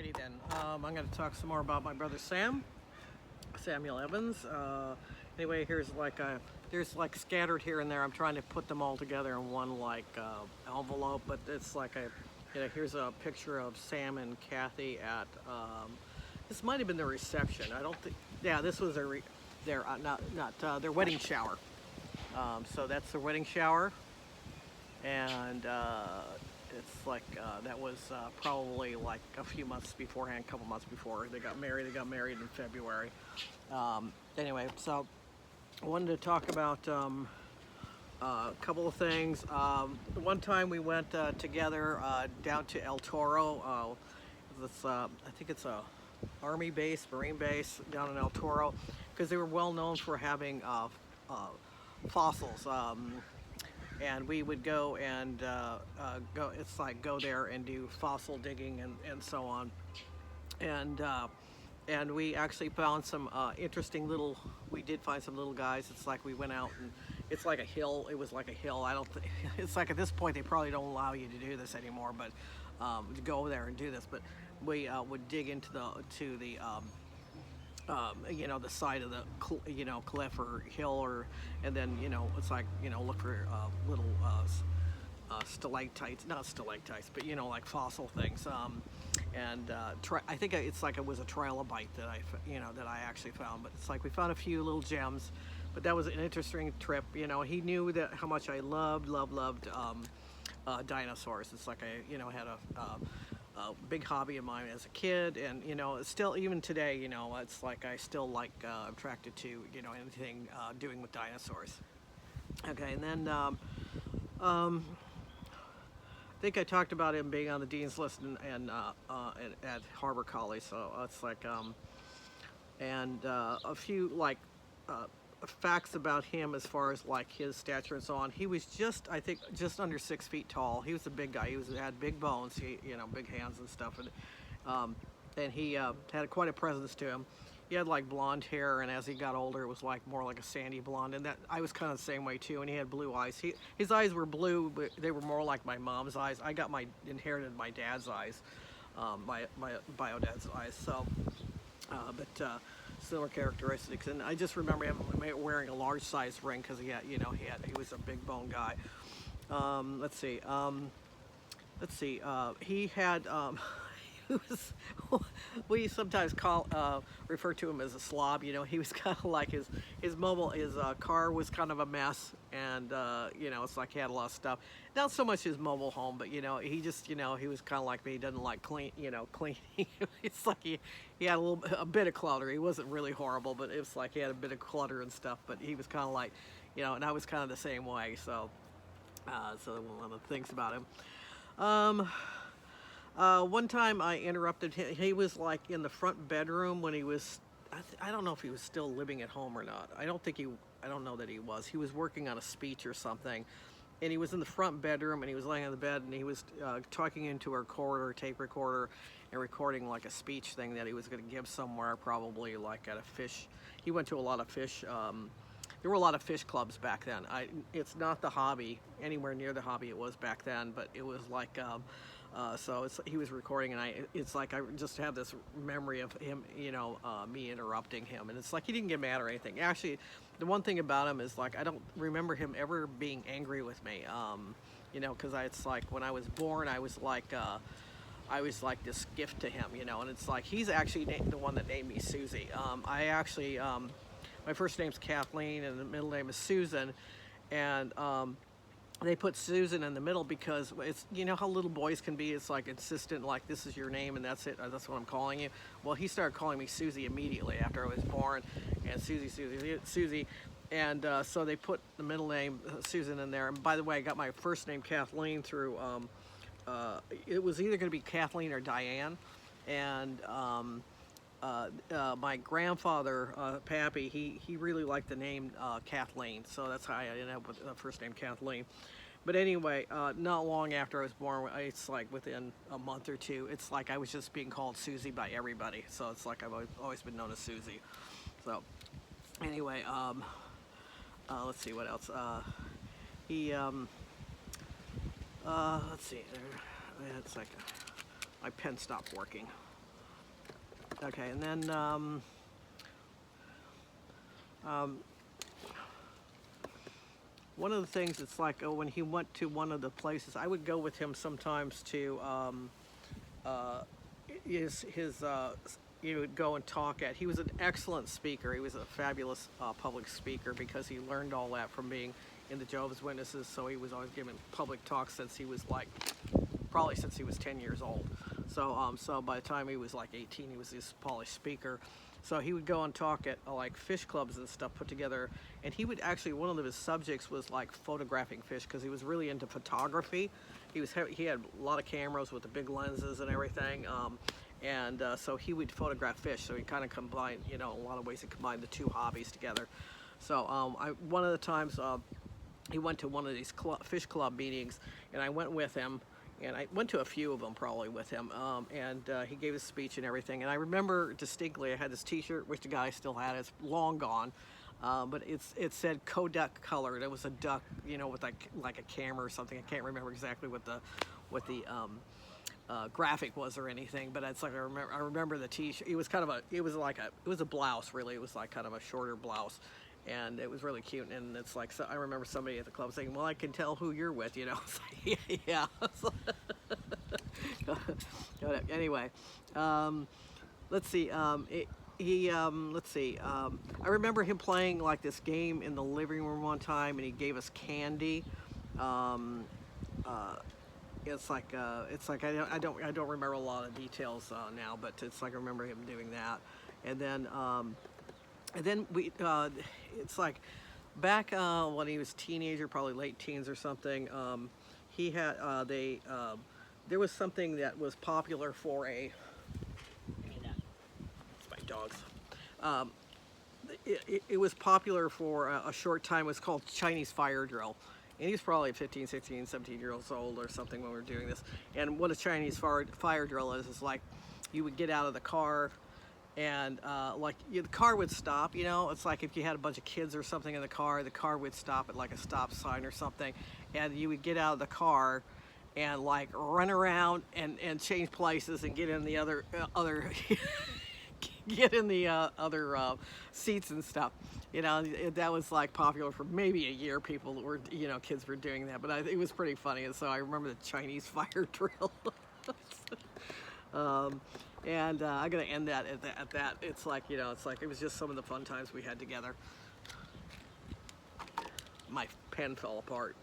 Alrighty then, I'm going to talk some more about my brother Samuel Evans. Anyway, there's like scattered here and there. I'm trying to put them all together in one envelope, but it's like here's a picture of Sam and Kathy at, this might have been the reception. I don't think, yeah, this was their wedding shower. So that's their wedding shower, and it's like that was probably like a few months beforehand, a couple months before they got married. They got married in February. Anyway, so I wanted to talk about a couple of things. One time we went together down to El Toro. I think it's a Army base, Marine base down in El Toro, because they were well known for having fossils. And we would go and go there and do fossil digging and so on. And we actually found some we did find some little guys. It's like we went out and it's like a hill. It was like a hill. I don't think, it's like at this point they probably don't allow you to do this anymore, but to go there and do this. But we would dig into the the side of the cliff or hill, and then it's like look for little stalactites, not stalactites, but like fossil things. I think it was a trilobite that I actually found. But it's like we found a few little gems. But that was an interesting trip. He knew that how much I loved dinosaurs. It's like I had a big hobby of mine as a kid, and still even today, it's like I still like attracted to anything doing with dinosaurs. Okay, and then I think I talked about him being on the dean's list and at Harbor College. So it's like a few facts about him as far as like his stature and so on. He was I think just under 6 feet tall. He was a big guy. He had big bones, big hands and stuff, and he had quite a presence to him. He had like blonde hair, and as he got older, it was like more like a sandy blonde. And that I was kind of the same way too. And he had blue eyes. His eyes were blue, but they were more like my mom's eyes. I inherited my dad's eyes, my bio dad's eyes. So, similar characteristics. And I just remember him wearing a large size ring because he was a big bone guy. Let's see. He had. He was, we sometimes refer to him as a slob. He was kind of like his car was kind of a mess, and it's like he had a lot of stuff. Not so much his mobile home, but he just he was kind of like me. He doesn't like cleaning. It's like he had a bit of clutter. He wasn't really horrible, but it was like he had a bit of clutter and stuff. But he was kind of like, and I was kind of the same way. So one of the things about him. One time I interrupted him. He was like in the front bedroom when he was, I don't know if he was still living at home or not. I don't know that he was. He was working on a speech or something, and he was in the front bedroom, and he was laying on the bed, and he was talking into a tape recorder, and recording like a speech thing that he was going to give somewhere, probably like at a fish. He went to a lot of fish. There were a lot of fish clubs back then. It's not the hobby, anywhere near the hobby it was back then, but it was like, he was recording, and it's like I just have this memory of him, me interrupting him, and it's like he didn't get mad or anything. Actually, the one thing about him is like I don't remember him ever being angry with me, because it's like when I was born, I was like this gift to him, and it's like he's actually the one that named me Suzy. My first name's Kathleen, and the middle name is Susan, and they put Susan in the middle because it's, how little boys can be. It's like insistent, like this is your name and that's it. That's what I'm calling you. Well, he started calling me Suzy immediately after I was born, and Suzy. And so they put the middle name Susan in there. And by the way, I got my first name Kathleen through, it was either going to be Kathleen or Diane. And my grandfather, Pappy, he really liked the name Kathleen, so that's how I ended up with the first name Kathleen. But anyway, not long after I was born, it's like within a month or two, it's like I was just being called Suzy by everybody. So it's like I've always been known as Suzy. So anyway, let's see what else. Let's see. It's like my pen stopped working. Okay, and then one of the things, it's like, oh, when he went to one of the places, I would go with him sometimes to his he would go and talk at. He was an excellent speaker. He was a fabulous public speaker because he learned all that from being in the Jehovah's Witnesses. So he was always giving public talks since he was like, probably since he was 10 years old. So so by the time he was like 18, he was this polished speaker. So he would go and talk at like fish clubs and stuff put together. And he would actually, one of his subjects was like photographing fish because he was really into photography. He had a lot of cameras with the big lenses and everything. So he would photograph fish. So he kind of combined, you know, a lot of ways he combined the two hobbies together. So one of the times he went to one of these fish club meetings, and I went with him. And I went to a few of them probably with him, he gave his speech and everything. And I remember distinctly, I had this T-shirt, which the guy still had. It's long gone, but it said KoDuck Color. It was a duck, you know, with like a camera or something. I can't remember exactly what the graphic was or anything, but it's like I remember the T-shirt. It was a blouse really. It was like kind of a shorter blouse. And it was really cute, and it's like, so I remember somebody at the club saying, "Well, I can tell who you're with," you know. It's like, yeah. Anyway, let's see. Let's see. I remember him playing like this game in the living room one time, and he gave us candy. It's like I don't remember a lot of details now, but it's like I remember him doing that, and then it's like back when he was a teenager, probably late teens or something. He had there was something that was popular for a. It's my dogs. It was popular for a short time. It was called Chinese fire drill. And he was probably 15, 16, 17 years old or something when we were doing this. And what a Chinese fire drill is like you would get out of the car, and the car would stop, you know. It's like if you had a bunch of kids or something in the car would stop at like a stop sign or something, and you would get out of the car and like run around and change places and get in the other get in the other seats and stuff. You know, that was like popular for maybe a year. People were, you know, kids were doing that, but it was pretty funny. And so I remember the Chinese fire drill. I'm gonna end that at that. It's like, you know, it's like it was just some of the fun times we had together. My pen fell apart.